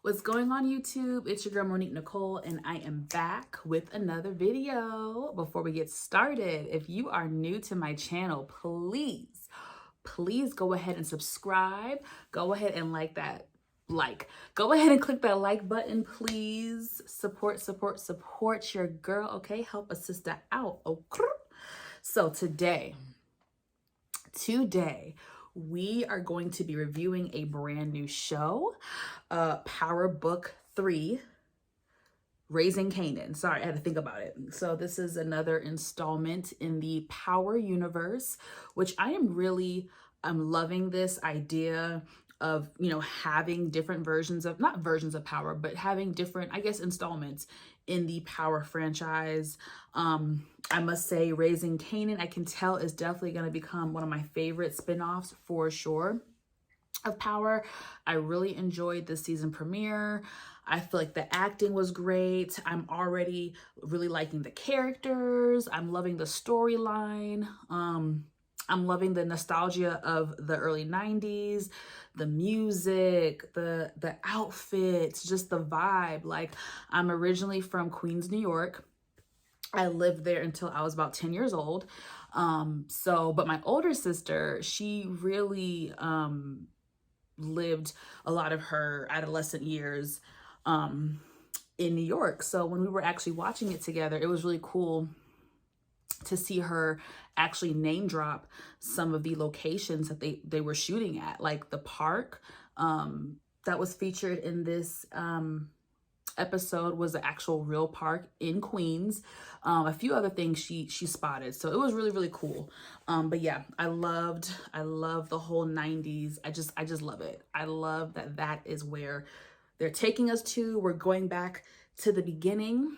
What's going on YouTube? It's your girl Monique Nicole and I am back with another video. Before we get started, if you are new to my channel, please go ahead and subscribe. Go ahead and go ahead and click that like button, please. Support your girl, okay? Help a sister out, okay? So today we are going to be reviewing a brand new show, Power Book 3, Raising Kanan. Sorry, I had to think about it. So this is another installment in the Power universe, which I'm loving this idea of, having different versions of, not versions of Power, but having different, I guess, installments in the Power franchise. I must say Raising Kanan, I can tell, is definitely going to become one of my favorite spinoffs for sure of Power. I really enjoyed the season premiere. I feel like the acting was great. I'm already really liking the characters. I'm loving the storyline. I'm loving the nostalgia of the early 90s, the music, the outfits, just the vibe. Like, I'm originally from Queens, New York. I lived there until I was about 10 years old. But my older sister, she really lived a lot of her adolescent years in New York. So when we were actually watching it together, it was really cool to see her actually name drop some of the locations that they were shooting at, like the park that was featured in this episode was the actual real park in Queens. A few other things she spotted, so it was really cool. But yeah, I love the whole 90s. I just love it. I love that is where they're taking us to. We're going back to the beginning.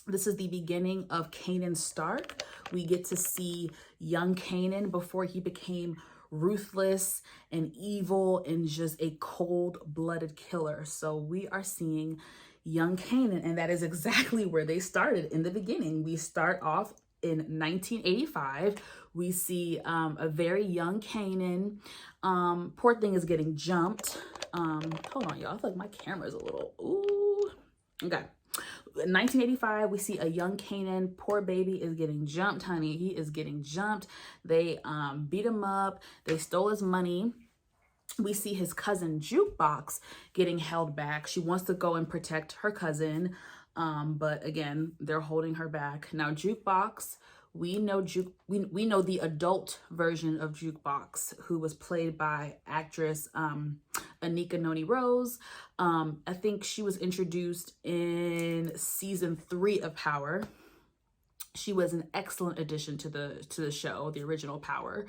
This is the beginning of Kanan's start. We get to see young Kanan before he became ruthless and evil and just a cold-blooded killer. So we are seeing young Kanan, and that is exactly where they started in the beginning. We start off in 1985. We see a very young Kanan. Poor thing is getting jumped. Hold on, y'all. I feel like my camera's a little, ooh. Okay. In 1985, we see a young Kanan. Poor baby is getting jumped, honey. He is getting jumped. They beat him up. They stole his money. We see his cousin Jukebox getting held back. She wants to go and protect her cousin, but again, they're holding her back. Now, Jukebox, we know the adult version of Jukebox, who was played by actress Anika Noni Rose. I think she was introduced in season 3 of Power. She was an excellent addition to the show, the original Power.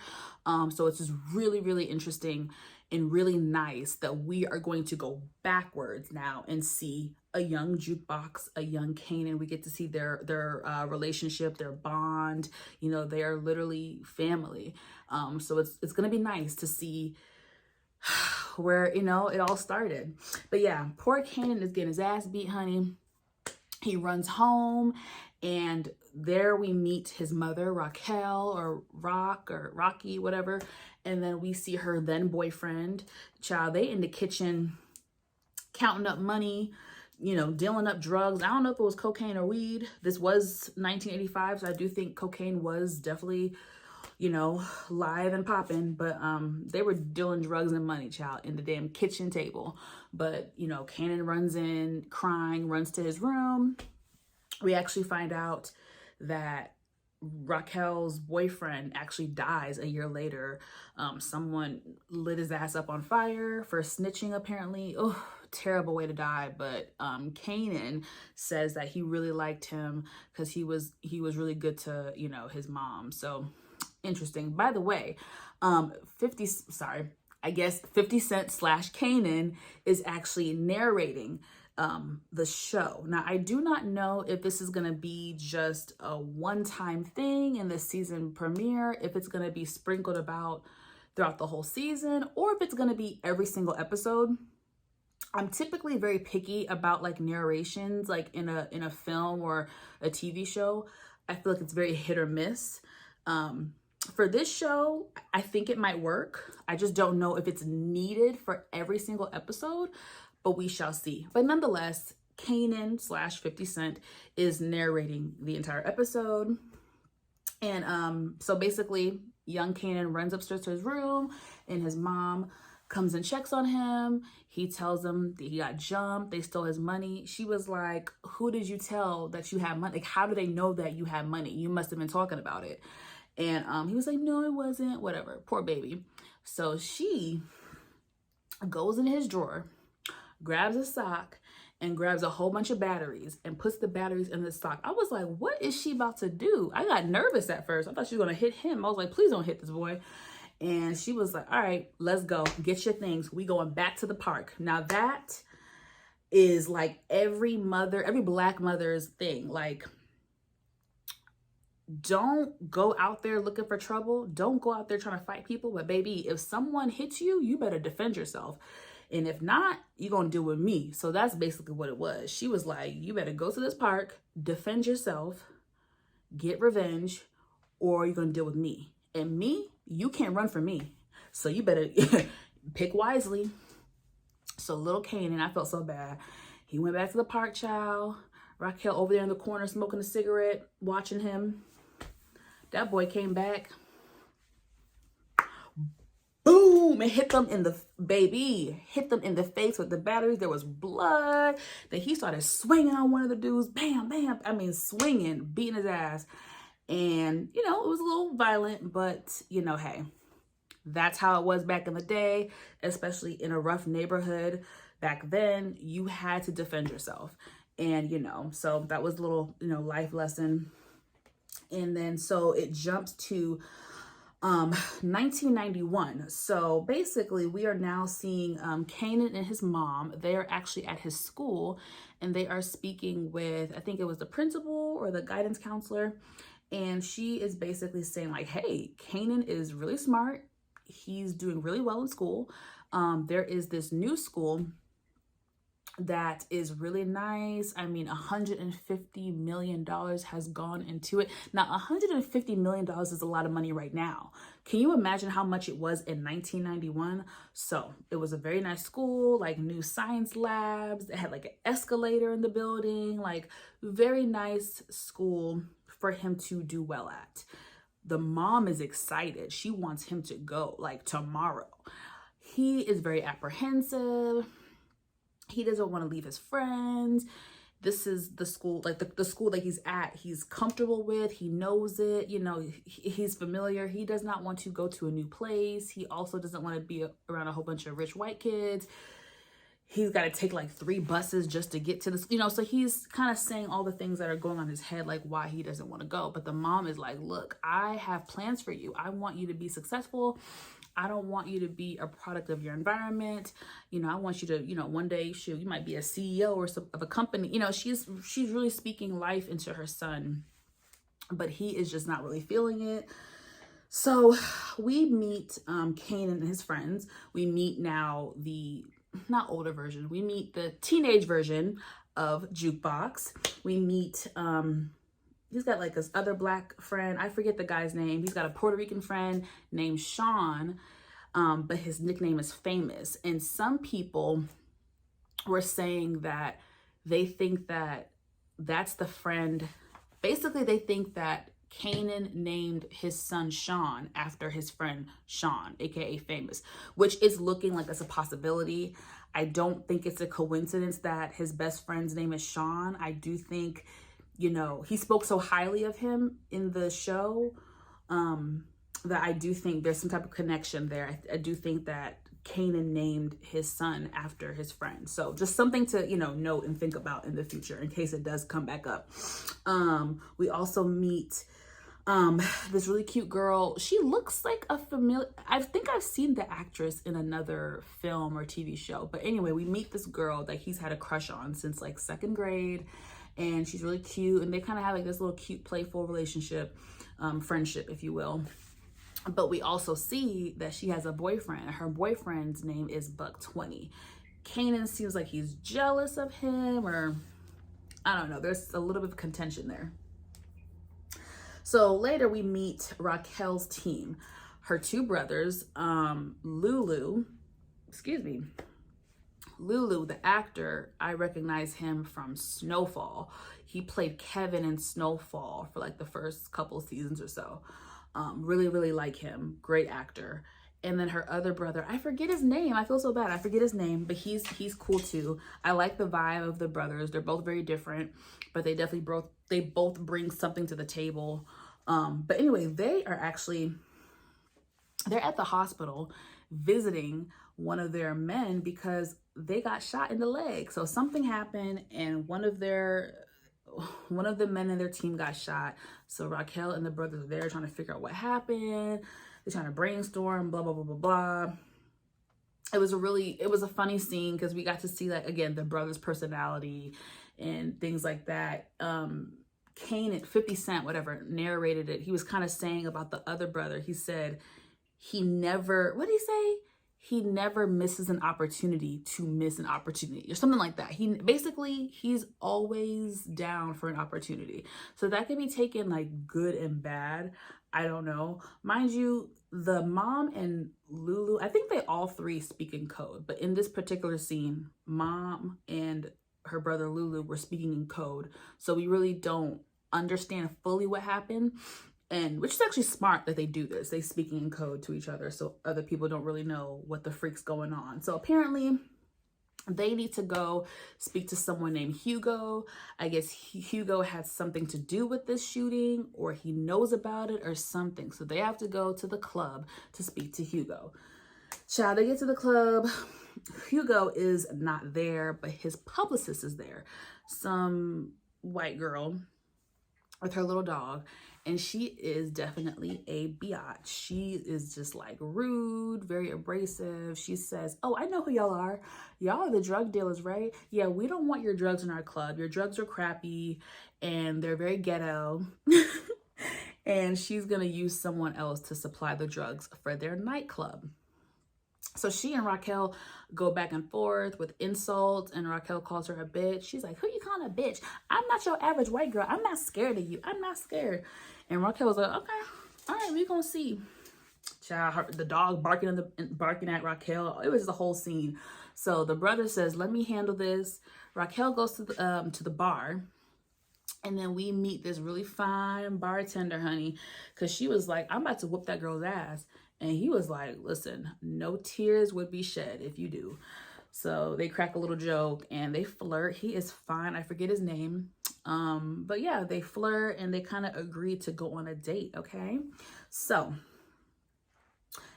So it's just really interesting and really nice that we are going to go backwards now and see a young Jukebox, a young Kanan. We get to see their relationship, their bond. They are literally family. So it's gonna be nice to see where it all started. But yeah, poor Kanan is getting his ass beat, honey. He runs home, and there we meet his mother, Raquel, or Rocky, whatever. And then we see her then boyfriend. Child, they in the kitchen counting up money, dealing up drugs. I don't know if it was cocaine or weed. This was 1985, so I do think cocaine was definitely, live and popping. But they were dealing drugs and money, child, in the damn kitchen table. But, Kanan runs in crying, runs to his room. We actually find out that Raquel's boyfriend actually dies a year later. Someone lit his ass up on fire for snitching, apparently. Oh, terrible way to die. But Kanan says that he really liked him because he was really good to his mom. So interesting. By the way, 50 Cent / Kanan is actually narrating the show. Now, I do not know if this is going to be just a one-time thing in the season premiere, if it's going to be sprinkled about throughout the whole season, or if it's going to be every single episode. I'm typically very picky about like narrations, like in a film or a TV show. I feel like it's very hit or miss. For this show, I think it might work. I just don't know if it's needed for every single episode. but we shall see. But nonetheless, Kanan / 50 Cent is narrating the entire episode. And so basically, young Kanan runs upstairs to his room, and his mom comes and checks on him. He tells them that he got jumped. They stole his money. She was like, who did you tell that you had money? Like, how do they know that you had money? You must have been talking about it. And he was like, no, it wasn't. Whatever. Poor baby. So she goes in his drawer, grabs a sock, and grabs a whole bunch of batteries and puts the batteries in the sock. I was like, what is she about to do? I got nervous at first. I thought she was going to hit him. I was like, please don't hit this boy. And she was like, all right, let's go. Get your things. We going back to the park. Now that is like every Black mother's thing. Like, don't go out there looking for trouble. Don't go out there trying to fight people. But baby, if someone hits you, you better defend yourself. And if not, you're going to deal with me. So that's basically what it was. She was like, you better go to this park, defend yourself, get revenge, or you're going to deal with me. And me, you can't run from me. So you better pick wisely. So little Kanan, I felt so bad. He went back to the park, child. Raquel over there in the corner smoking a cigarette, watching him. That boy came back. Boom! It hit them in the, hit them in the face with the batteries. There was blood. Then he started swinging on one of the dudes. Bam, bam. I mean, swinging, beating his ass. And, you know, it was a little violent, but, you know, hey, that's how it was back in the day, especially in a rough neighborhood. Back then, you had to defend yourself. And, you know, so that was a little, you know, life lesson. And then, so it jumps to 1991. So basically, we are now seeing Kanan and his mom. They are actually at his school, and they are speaking with, I think it was the principal or the guidance counselor. And she is basically saying like, hey, Kanan is really smart. He's doing really well in school. There is this new school that is really nice. I mean, $150 million has gone into it. Now, $150 million is a lot of money right now. Can you imagine how much it was in 1991? So it was a very nice school, like new science labs. It had like an escalator in the building, like very nice school for him to do well at. The mom is excited. She wants him to go like tomorrow. He is very apprehensive. He doesn't want to leave his friends. This is the school, like the school that he's at, he's comfortable with. He knows it, you know, he's familiar. He does not want to go to a new place. He also doesn't want to be around a whole bunch of rich white kids. He's got to take like 3 buses just to get to this, you know, so he's kind of saying all the things that are going on in his head, like why he doesn't want to go. But the mom is like, look, I have plans for you. I want you to be successful. I don't want you to be a product of your environment. You know, I want you to, you know, one day you might be a CEO or some of a company. You know, she's really speaking life into her son, but he is just not really feeling it. So we meet Kanan and his friends. We meet now the not older version. We meet the teenage version of Jukebox. We meet he's got like this other Black friend. I forget the guy's name. He's got a Puerto Rican friend named Sean, but his nickname is Famous. And some people were saying that they think that that's the friend. Basically, they think that Kanan named his son Sean after his friend Sean, aka Famous, which is looking like it's a possibility. I don't think it's a coincidence that his best friend's name is Sean. I do think, you know, he spoke so highly of him in the show that I do think there's some type of connection there. I do think that Kanan named his son after his friend. So just something to, you know, note and think about in the future in case it does come back up. We also meet this really cute girl. She looks like a familiar, I think I've seen the actress in another film or TV show. But anyway, we meet this girl that he's had a crush on since like 2nd grade. And she's really cute. And they kind of have like this little cute, playful relationship, friendship, if you will. But we also see that she has a boyfriend. Her boyfriend's name is Buck20. Kanan seems like he's jealous of him, or I don't know. There's a little bit of contention there. So later we meet Raquel's team. Her 2 brothers, Lulu, Lulu, the actor, I recognize him from Snowfall. He played Kevin in Snowfall for like the first couple seasons or so. Really, really like him. Great actor. And then her other brother, I forget his name. I feel so bad. I forget his name, but he's cool too. I like the vibe of the brothers. They're both very different, but they definitely both bring something to the table. But anyway, they're at the hospital visiting one of their men because they got shot in the leg. So something happened and one of the men in their team got shot. So Raquel and the brothers are there trying to figure out what happened. They're trying to brainstorm, blah, blah, blah, blah, blah. It was a funny scene because we got to see, like, again, the brother's personality and things like that. Kanan, 50 Cent, whatever, narrated it. He was kind of saying about the other brother. He said what did he say? He never misses an opportunity to miss an opportunity or something like that. He's always down for an opportunity. So that can be taken like good and bad. I don't know. Mind you, the mom and Lulu, I think they all three speak in code, but in this particular scene, mom and her brother Lulu were speaking in code. So we really don't understand fully what happened. And which is actually smart that they do this. They speaking in code to each other so other people don't really know what the freak's going on. So apparently they need to go speak to someone named Hugo. I guess Hugo had something to do with this shooting, or he knows about it or something. So they have to go to the club to speak to Hugo. Child, they get to the club. Hugo is not there, but his publicist is there. Some white girl with her little dog. And she is definitely a biatch. She is just like rude, very abrasive. She says, oh, I know who y'all are. Y'all are the drug dealers, right? Yeah, we don't want your drugs in our club. Your drugs are crappy and they're very ghetto. And she's gonna use someone else to supply the drugs for their nightclub. So she and Raquel go back and forth with insults, and Raquel calls her a bitch. She's like, who you calling a bitch? I'm not your average white girl. I'm not scared of you. I'm not scared. And Raquel was like, okay, all right, we're going to see. Child, the dog barking at Raquel. It was just a whole scene. So the brother says, let me handle this. Raquel goes to the bar. And then we meet this really fine bartender, honey, because she was like, I'm about to whoop that girl's ass. And he was like, listen, no tears would be shed if you do. So they crack a little joke and they flirt. He is fine. I forget his name. But yeah, they flirt and they kind of agree to go on a date. Okay. So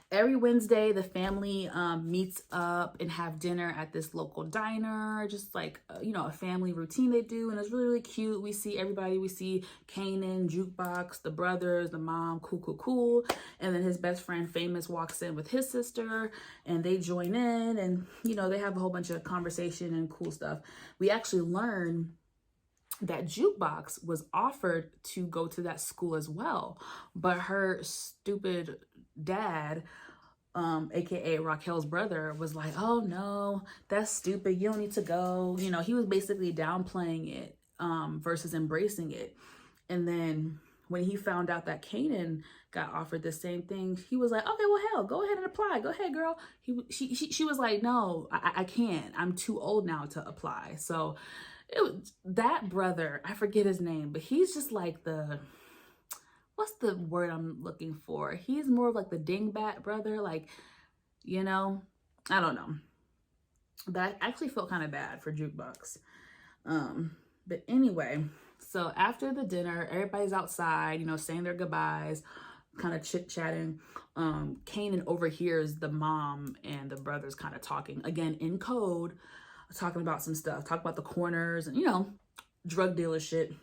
every Wednesday, the family meets up and have dinner at this local diner, just like, a family routine they do. And it's really, really cute. We see everybody. We see Kanan, Jukebox, the brothers, the mom, cool. And then his best friend, Famous, walks in with his sister and they join in and, they have a whole bunch of conversation and cool stuff. We actually learn that Jukebox was offered to go to that school as well, but her stupid dad, aka Raquel's brother, was like, oh no, that's stupid, you don't need to go. He was basically downplaying it versus embracing it. And then when he found out that Kanan got offered the same thing, he was like, okay, well, hell, go ahead and apply. Go ahead, girl. She was like, no, I can't. I'm too old now to apply. So that brother, I forget his name, but he's just like what's the word I'm looking for? He's more of like the dingbat brother, like, I don't know. But I actually felt kind of bad for Jukebox. But anyway, so after the dinner, everybody's outside, saying their goodbyes, kind of chit-chatting. Kanan overhears the mom and the brothers kind of talking, again, in code, talking about some stuff, talk about the corners and, drug dealer shit.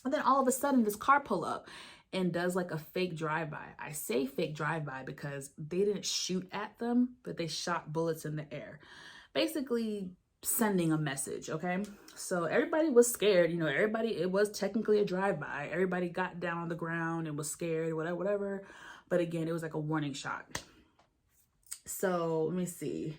And then all of a sudden this car pull up and does like a fake drive-by. I say fake drive-by because they didn't shoot at them, but they shot bullets in the air. Basically sending a message, okay? So everybody was scared, it was technically a drive-by. Everybody got down on the ground and was scared, whatever. But again, it was like a warning shot. So let me see.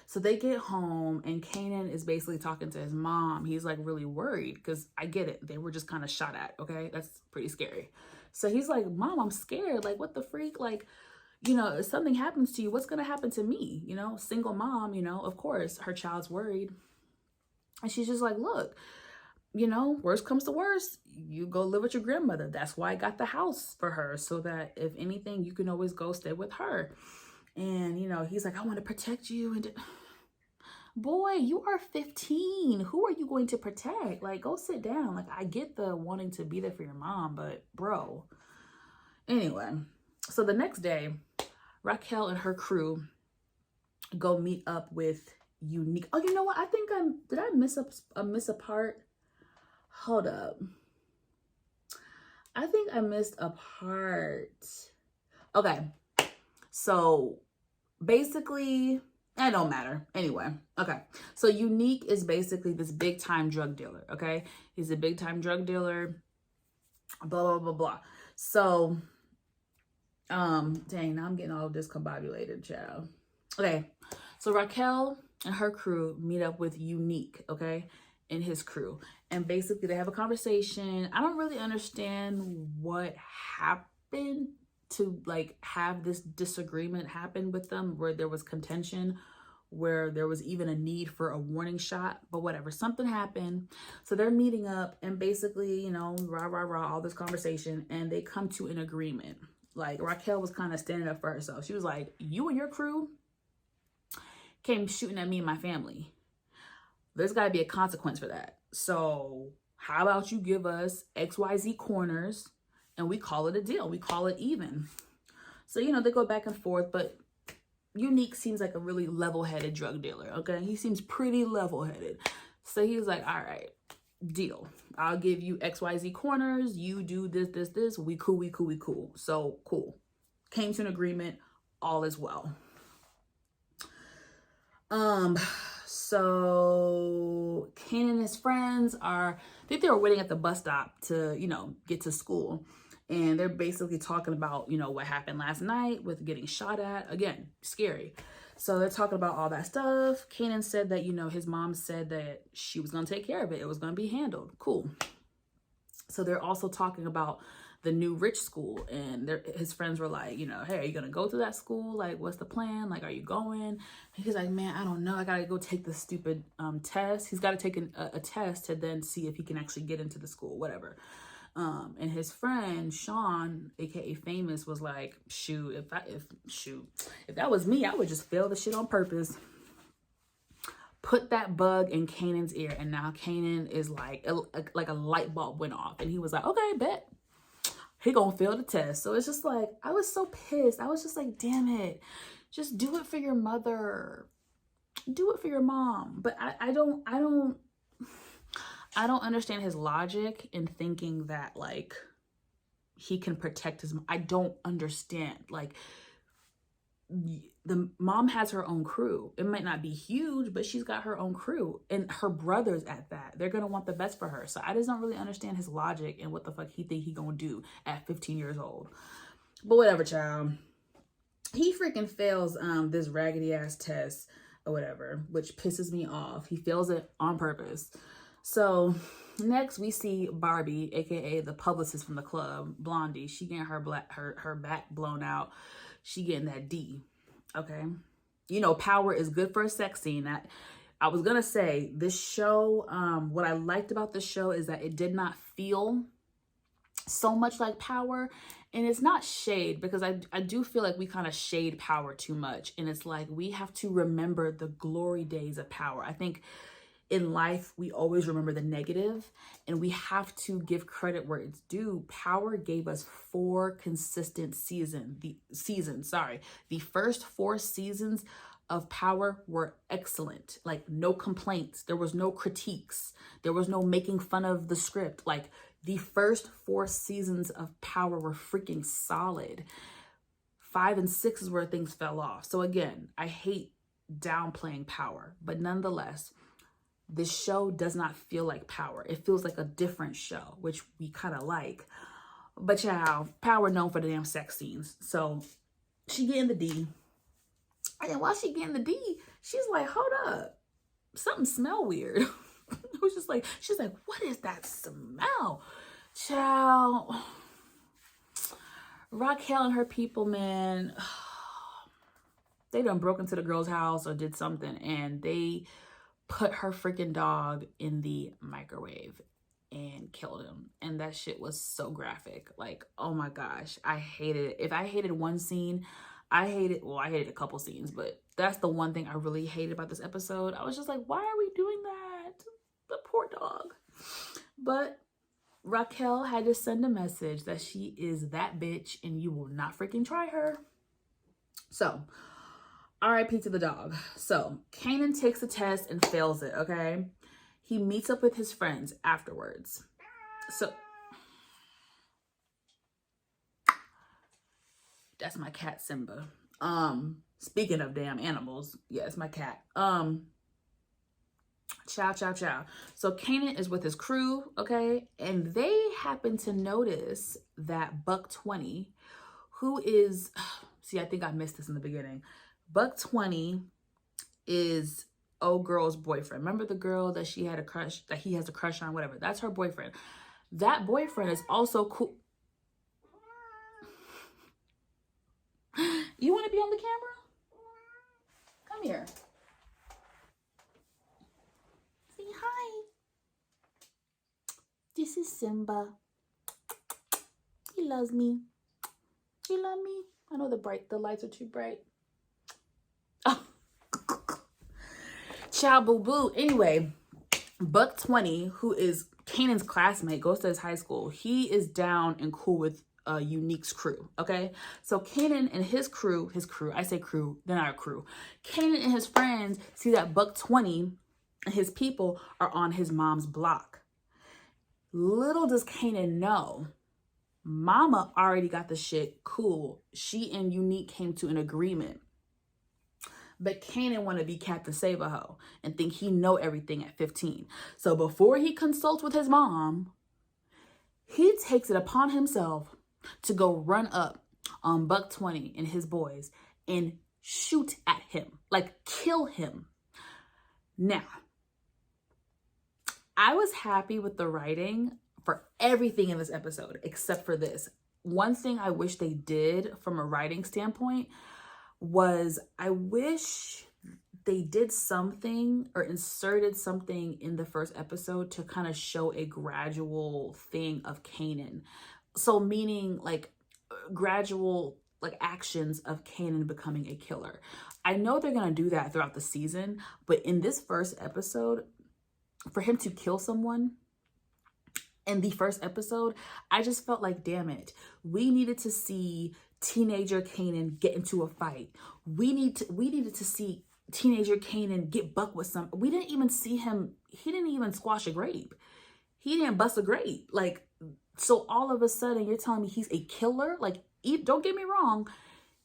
So they get home and Kanan is basically talking to his mom. He's like really worried because I get it. They were just kind of shot at, okay? That's pretty scary. So he's like, Mom, I'm scared. Like, what the freak? Like, you know, if something happens to you, what's going to happen to me? You know, single mom, you know, of course, her child's worried. And she's just like, look, you know, worst comes to worst, you go live with your grandmother. That's why I got the house for her, so that if anything, you can always go stay with her. And, you know, he's like, I want to protect you. And boy, you are 15. Who are you going to protect? Like, go sit down. Like, I get the wanting to be there for your mom, but bro. Anyway, so the next day, Raquel and her crew go meet up with Unique. Oh, you know what? I think did I miss a part? Hold up. I think I missed a part. Okay. So basically, it don't matter. Anyway, okay. So Unique is basically this big time drug dealer, okay? He's a big time drug dealer, blah, blah, blah, blah. So, dang, now I'm getting all discombobulated, child. Okay, so Raquel and her crew meet up with Unique, okay, and his crew. And basically they have a conversation. I don't really understand what happened to like have this disagreement happen with them, where there was contention, where there was even a need for a warning shot, but whatever, something happened. So they're meeting up and basically, you know, rah, all this conversation, and they come to an agreement. Like Raquel was kind of standing up for herself. She was like, you and your crew came shooting at me and my family. There's got to be a consequence for that. So how about you give us XYZ corners and we call it a deal. We call it even. So, you know, they go back and forth, but Unique seems like a really level-headed drug dealer, okay? He seems pretty level-headed. So he's like, all right, deal. I'll give you XYZ corners. You do this. We cool. So cool. Came to an agreement. All is well. So Kanan and his friends I think they were waiting at the bus stop to, you know, get to school. And they're basically talking about, you know, what happened last night with getting shot at. Again, scary. So they're talking about all that stuff. Kanan said that, you know, his mom said that she was going to take care of it. It was going to be handled. Cool. So they're also talking about the new rich school, and his friends were like, you know, hey, are you gonna go to that school? Like, what's the plan? Like, are you going? And he's like, man, I don't know. I gotta go take this stupid test. He's got to take a test to then see if he can actually get into the school, whatever. And his friend Sean, aka Famous, was like, shoot, if that was me, I would just fail the shit on purpose. Put that bug in Kanan's ear, and now Kanan is like a light bulb went off, and he was like, okay, bet. He gonna fail the test. So it's just like, I was so pissed. I was just like, damn it. Just do it for your mother. Do it for your mom. But I don't understand his logic in thinking that like he can protect his mom. I don't understand. Like, the mom has her own crew. It might not be huge, but she's got her own crew, and her brothers at that. They're gonna want the best for her. So I just don't really understand his logic and what the fuck he think he gonna do at 15 years old. But whatever, child. He freaking fails this raggedy ass test or whatever, which pisses me off. He fails it on purpose. So next we see Barbie, aka the publicist from the club, Blondie. She getting her back blown out. She getting that D, okay? You know, power is good for a sex scene. That I was gonna say, this show, what I liked about this show is that it did not feel so much like Power. And it's not shade, because I do feel like we kind of shade Power too much. And it's like, we have to remember the glory days of Power. I think in life, we always remember the negative, and we have to give credit where it's due. Power gave us 4 consistent seasons. The first 4 seasons of Power were excellent. Like, no complaints. There was no critiques. There was no making fun of the script. Like, the first 4 seasons of Power were freaking solid. 5 and 6 is where things fell off. So again, I hate downplaying Power, but nonetheless, this show does not feel like Power. It feels like a different show, which we kind of like. But child, Power known for the damn sex scenes. So she getting the D. And then while she getting the D, she's like, hold up. Something smell weird. It was just like, she's like, what is that smell? Child. Raquel and her people, man. They done broke into the girl's house or did something, and they put her freaking dog in the microwave and killed him. And that shit was so graphic. Like, oh my gosh, I hated it. If I hated one scene, I hated a couple scenes, but that's the one thing I really hated about this episode. I was just like, why are we doing that? The poor dog. But Raquel had to send a message that she is that bitch and you will not freaking try her. So, RIP to the dog. So, Kanan takes the test and fails it, okay? He meets up with his friends afterwards. So, that's my cat, Simba. Speaking of damn animals, yeah, it's my cat. Chow. So Kanan is with his crew, okay? And they happen to notice that Buck 20, who is, see, I think I missed this in the beginning. Buck 20 is old girl's boyfriend. Remember the girl that she had a crush, that he has a crush on, whatever. That's her boyfriend. That boyfriend is also cool. You want to be on the camera? Come here. Say hi. This is Simba. He loves me. You love me? I know the lights are too bright. Oh. Ciao boo boo. Anyway, Buck 20, who is Kanan's classmate, goes to his high school. He is down and cool with Unique's crew, okay? So Kanan and his crew, I say crew, they're not a crew. Kanan and his friends see that Buck 20 and his people are on his mom's block. Little does Kanan know, Mama already got the shit cool. She and Unique came to an agreement. But Kanan want to be Captain Save-A-Ho and think he know everything at 15. So before he consults with his mom, he takes it upon himself to go run up on Buck 20 and his boys and shoot at him, like kill him. Now, I was happy with the writing for everything in this episode, except for this. One thing I wish they did from a writing standpoint was I wish they did something or inserted something in the first episode to kind of show a gradual thing of Kanan. So meaning like gradual like actions of Kanan becoming a killer. I know they're going to do that throughout the season, but in this first episode, for him to kill someone in the first episode, I just felt like, damn it, we needed to see teenager Kanan get into a fight. We needed to see teenager Kanan get buck with some. We didn't even see him. He didn't even squash a grape. He didn't bust a grape. Like, so all of a sudden you're telling me he's a killer? Like, don't get me wrong.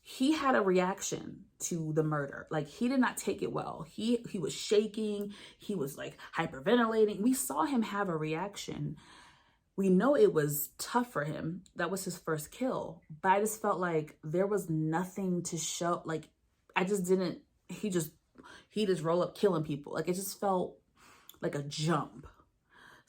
He had a reaction to the murder. Like, he did not take it well. He was shaking. He was like hyperventilating. We saw him have a reaction. We know it was tough for him. That was his first kill. But I just felt like there was nothing to show. Like, I just didn't, he just roll up killing people. Like, it just felt like a jump.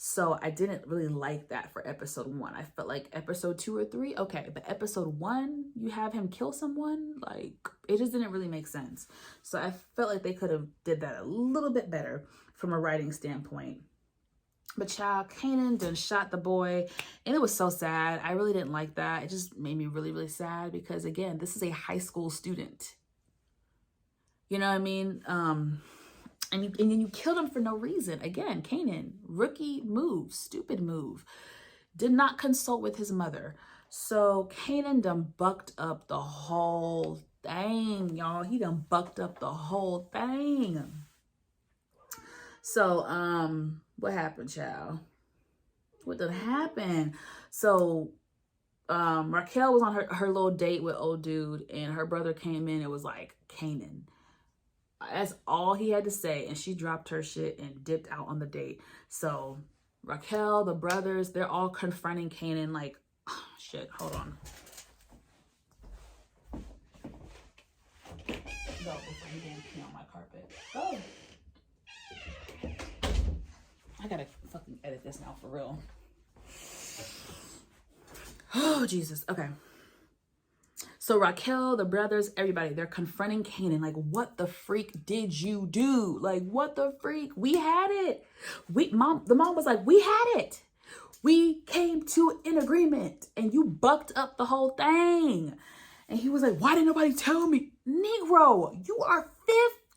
So I didn't really like that for episode 1. I felt like episode 2 or 3, okay. But episode 1, you have him kill someone? Like, it just didn't really make sense. So I felt like they could have did that a little bit better from a writing standpoint. But child, Kanan done shot the boy, and it was so sad. I really didn't like that. It just made me really, really sad because, again, this is a high school student. You know what I mean? And then you killed him for no reason. Again, Kanan, rookie move, stupid move. Did not consult with his mother. So Kanan done bucked up the whole thing, y'all. He done bucked up the whole thing. So, what happened, child? What done happened? So, Raquel was on her little date with old dude, and her brother came in and was like, Kanan. That's all he had to say, and she dropped her shit and dipped out on the date. So, Raquel, the brothers, they're all confronting Kanan like, oh, shit, hold on. Go before you damn pee on my carpet. Go. I gotta fucking edit this now for real. Oh, Jesus. Okay. So Raquel, the brothers, everybody, they're confronting Kanan. Like, what the freak did you do? Like, what the freak? We had it. The mom was like, we had it. We came to an agreement and you bucked up the whole thing. And he was like, why didn't nobody tell me? Negro, you are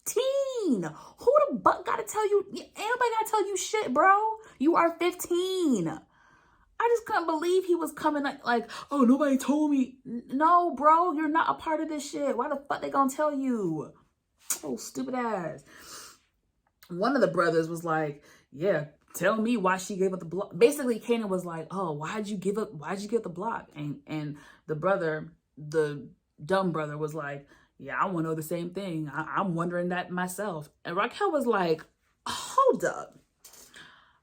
15. Who the buck gotta tell you? Ain't nobody gotta tell you shit, bro. You are 15. I just couldn't believe he was coming like, oh, nobody told me. No, bro, you're not a part of this shit. Why the fuck they gonna tell you? Oh, stupid ass. One of the brothers was like, yeah, tell me why she gave up the block. Basically, Kanan was like, oh, why'd you give the block? And the brother, the dumb brother was like, yeah, I want to know the same thing. I'm wondering that myself. And Raquel was like, hold up.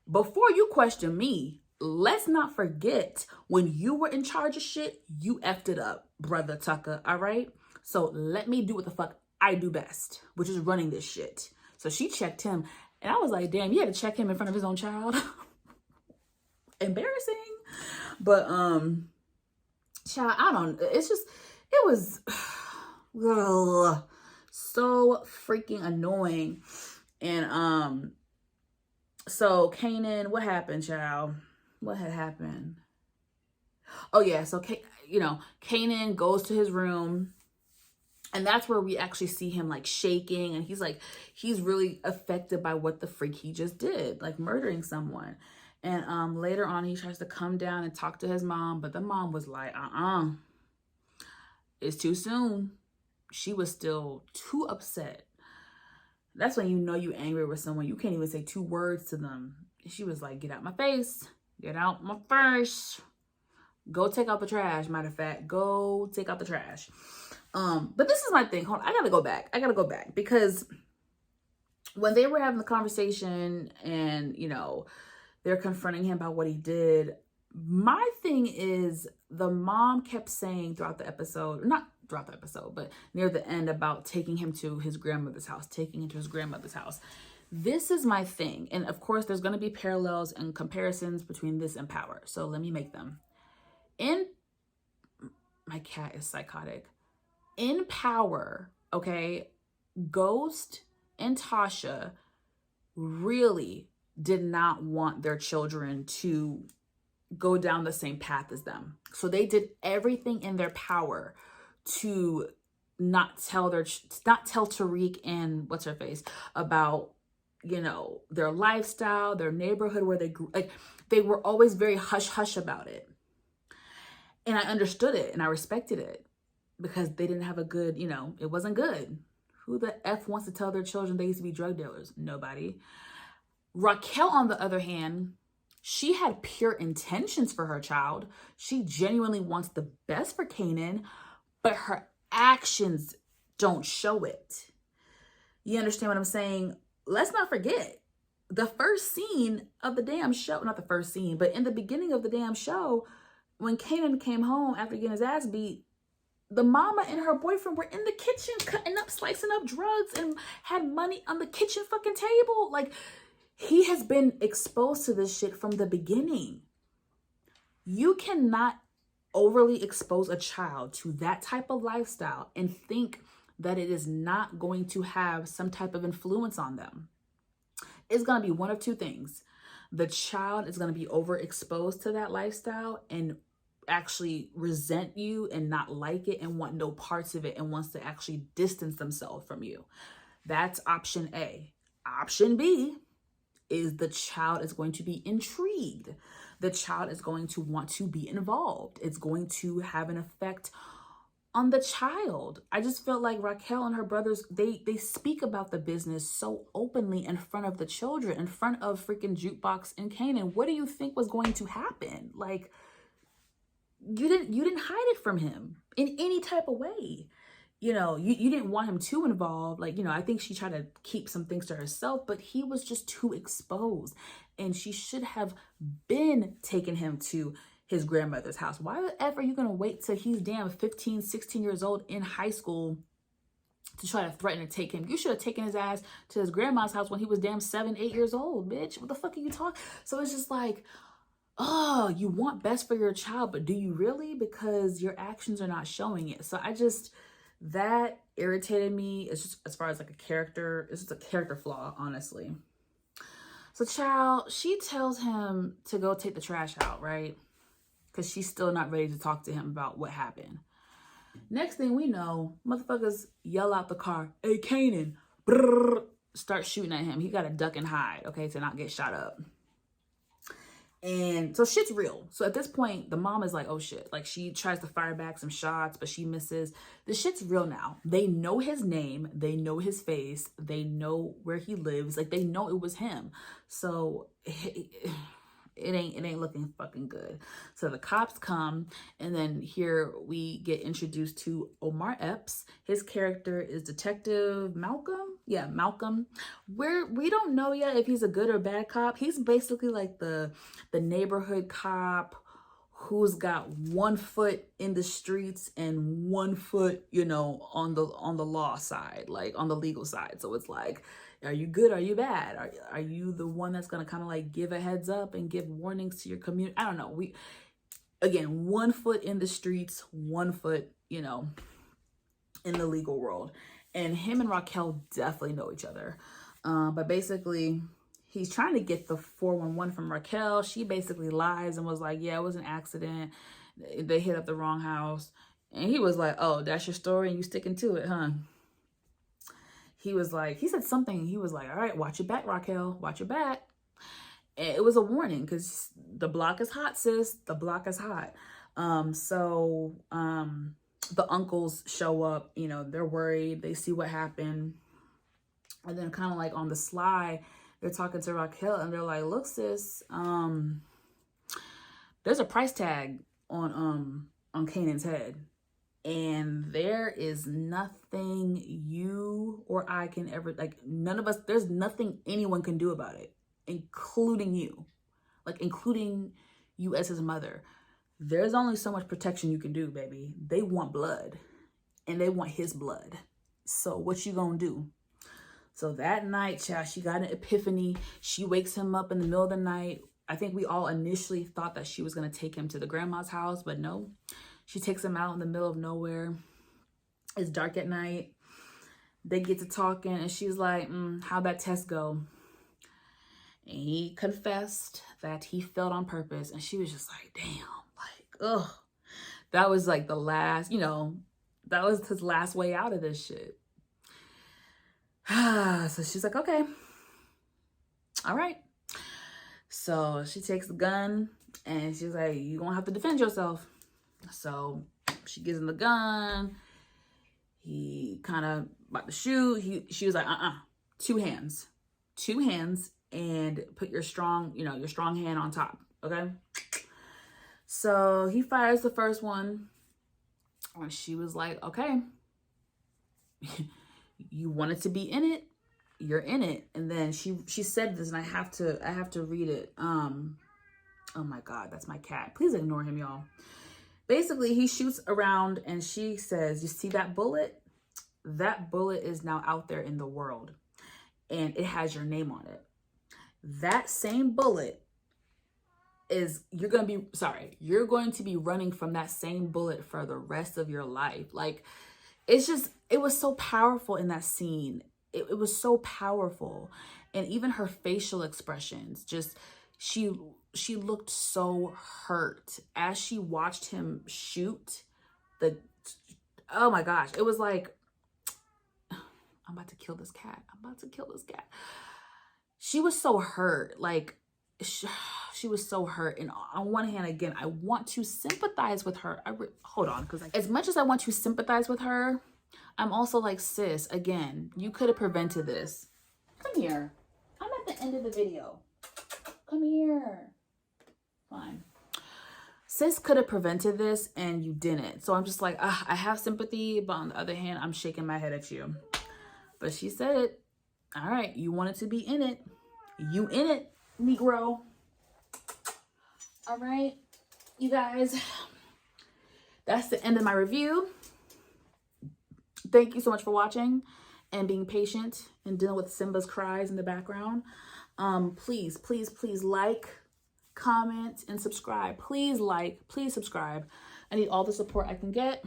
Before you question me, let's not forget when you were in charge of shit, you effed it up, brother Tucker, all right? So let me do what the fuck I do best, which is running this shit. So she checked him, and I was like, damn, you had to check him in front of his own child? Embarrassing. But, child, I don't, it's just, it was so freaking annoying. And, so Kanan, what happened, child? What had happened? Oh yeah, so Kanan goes to his room, and that's where we actually see him like shaking, and he's really affected by what the freak he just did, like murdering someone. And later on, he tries to come down and talk to his mom, but the mom was like, it's too soon. She was still too upset. That's when you know you angry with someone. You can't even say 2 words to them. She was like, get out my face. Get out my face. Go take out the trash. Matter of fact, go take out the trash. But this is my thing. Hold on. I gotta go back because when they were having the conversation and, they're confronting him about what he did, my thing is the mom kept saying throughout the episode, not throughout the episode, but near the end, about taking him to his grandmother's house. This is my thing. And of course, there's going to be parallels and comparisons between this and Power. So let me make them. My cat is psychotic. In Power, okay, Ghost and Tasha really did not want their children to go down the same path as them. So they did everything in their power to not tell Tariq and what's her face about, their lifestyle, their neighborhood, where they grew. Like, they were always very hush-hush about it. And I understood it and I respected it because they didn't have a good, it wasn't good. Who the F wants to tell their children they used to be drug dealers? Nobody. Raquel, on the other hand, she had pure intentions for her child. She genuinely wants the best for Kanan, but her actions don't show it. You understand what I'm saying? Let's not forget the first scene of the damn show, not the first scene, but in the beginning of the damn show, when Kanan came home after getting his ass beat, the mama and her boyfriend were in the kitchen cutting up, slicing up drugs and had money on the kitchen fucking table. Like, he has been exposed to this shit from the beginning. You cannot overly expose a child to that type of lifestyle and think that it is not going to have some type of influence on them. It's going to be one of 2 things. The child is going to be overexposed to that lifestyle and actually resent you and not like it and want no parts of it and wants to actually distance themselves from you. That's option A. Option B is the child is going to be intrigued. The child is going to want to be involved. It's going to have an effect on the child. I just felt like Raquel and her brothers, they speak about the business so openly in front of the children, in front of freaking Jukebox and Kanan. What do you think was going to happen? Like, you didn't hide it from him in any type of way. You didn't want him too involved. Like, I think she tried to keep some things to herself, but he was just too exposed. And she should have been taking him to his grandmother's house. Why the F are you going to wait till he's damn 15, 16 years old in high school to try to threaten to take him? You should have taken his ass to his grandma's house when he was damn 7, 8 years old, bitch. What the fuck are you talking? So it's just like, oh, you want best for your child, but do you really? Because your actions are not showing it. So that irritated me. It's just, as far as like a character, it's just a character flaw, honestly. So child, she tells him to go take the trash out, right? Because she's still not ready to talk to him about what happened. Next thing we know, motherfuckers yell out the car, "Hey, Kanan," brrr, start shooting at him. He got to duck and hide, okay, to not get shot up. And so shit's real. So at this point, the mom is like, oh shit. Like, she tries to fire back some shots, but she misses. The shit's real now. They know his name. They know his face. They know where he lives. Like, they know it was him. So it ain't looking fucking good. So the cops come, and then here we get introduced to Omar Epps. His character is Detective Malcolm. Yeah, Malcolm. We don't know yet if he's a good or bad cop. He's basically like the neighborhood cop who's got one foot in the streets and one foot, you know, on the law side, like on the legal side. So it's like, are you good? Are you bad? Are you the one that's going to kind of like give a heads up and give warnings to your community? I don't know. Again, one foot in the streets, one foot, you know, in the legal world. And him and Raquel definitely know each other. But basically, he's trying to get the 411 from Raquel. She basically lies and was like, yeah, it was an accident. They hit up the wrong house. And he was like, oh, that's your story and you sticking to it, huh? He was like, he said something. He was like, all right, watch your back, Raquel. Watch your back. And it was a warning because the block is hot, sis. The block is hot. The uncles show up, you know, they're worried. They see what happened. And then kind of like on the sly, they're talking to Raquel and they're like, look, sis, there's a price tag on Kanan's head. And there is nothing you or I can ever, like, none of us, there's nothing anyone can do about it, including you, like, including you as his mother. There's only so much protection you can do, baby. They want blood and they want his blood. So what you gonna do? So that night, child, she got an epiphany. She wakes him up in the middle of the night. I think we all initially thought that she was going to take him to the grandma's house, but no. She takes him out in the middle of nowhere. It's dark at night. They get to talking, and she's like, how'd that test go? And he confessed that he failed on purpose. And she was just like, damn, like, ugh. That was like the last, you know, that was his last way out of this shit. So she's like, okay, all right. So she takes the gun and she's like, you're gonna have to defend yourself. So she gives him the gun. He kind of about to shoot. She was like, two hands, and put your strong, you know, your strong hand on top. Okay. So he fires the first one, and she was like, okay. You wanted to be in it, you're in it. And then she said this, and I have to read it. Oh my God, that's my cat. Please ignore him, y'all. Basically, he shoots around and she says, you see that bullet? That bullet is now out there in the world and it has your name on it. That same bullet is, you're going to be running from that same bullet for the rest of your life. Like, it was so powerful in that scene. It was so powerful. And even her facial expressions, just, she looked so hurt as she watched him shoot. Oh my gosh. It was like, I'm about to kill this cat. She was so hurt. Like, she was so hurt. And on one hand, again, I want to sympathize with her. Hold on, because as much as I want to sympathize with her, I'm also like, sis, again, you could have prevented this. Come here. I'm at the end of the video. Come here. Fine. Sis could have prevented this and you didn't. So I'm just like, I have sympathy, but on the other hand, I'm shaking my head at you. But she said it. All right, you wanted to be in it. You in it, Negro. All right, you guys, that's the end of my review. Thank you so much for watching and being patient and dealing with Simba's cries in the background. Please, please, please like, comment, and subscribe. Please like, please subscribe. I need all the support I can get.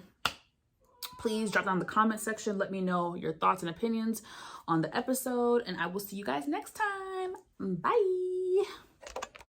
Please drop down in the comment section. Let me know your thoughts and opinions on the episode, and I will see you guys next time. Bye.